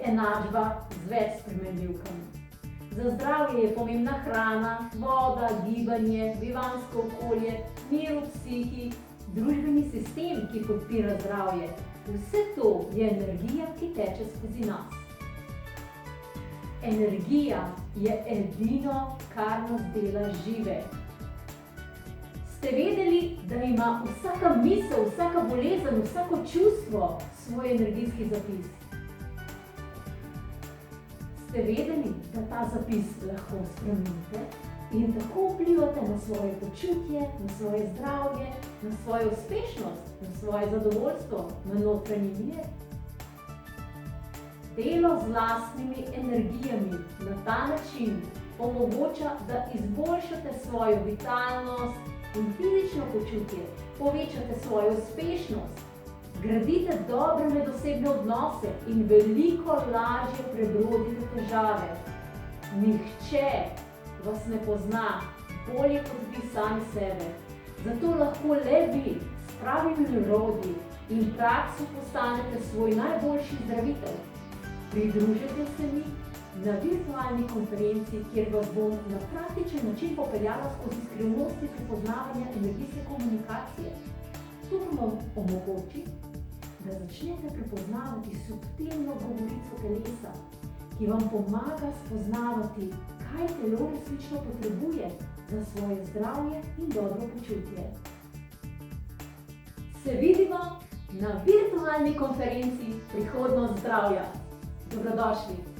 enačba z več spremenljivkami. Za zdravje je pomembna hrana, voda, gibanje, bivanjsko okolje, mir v psihi, družbeni sistem, ki podpira zdravje. Vse to je energija, ki teče skozi nas. Energija je edino, kar nas dela žive. Ste vedeli, da ima vsaka misel, vsaka bolezen, vsako čustvo svoj energijski zapis? Ste vedeli, da ta zapis lahko spremenite in tako vplivate na svoje počutje, na svoje zdravje, na svojo uspešnost, na svoje zadovoljstvo, na notranji mir? Delo z lastnimi energijami na ta način omogoča, da izboljšate svojo vitalnost in fizično počutje, povečate svojo uspešnost, gradite dobre medosebne odnose in veliko lažje prebrodite težave. Nihče vas ne pozna bolje kot vi sami sebe, zato lahko le vi s pravimi orodji in prakso postanete svoj najboljši zdravitelj. Pridružite se mi na virtualni konferenci, kjer vas bom na praktičen način popeljala skozi skrivnosti prepoznavanja energijske komunikacije. To vam omogoči, da začnete prepoznavati subtilno govorico telesa, ki vam pomaga spoznavati, kaj telo resnično potrebuje za svoje zdravje in dobro počutje. Se vidimo na virtualni konferenci Prihodnost zdravja. Dobrodošli!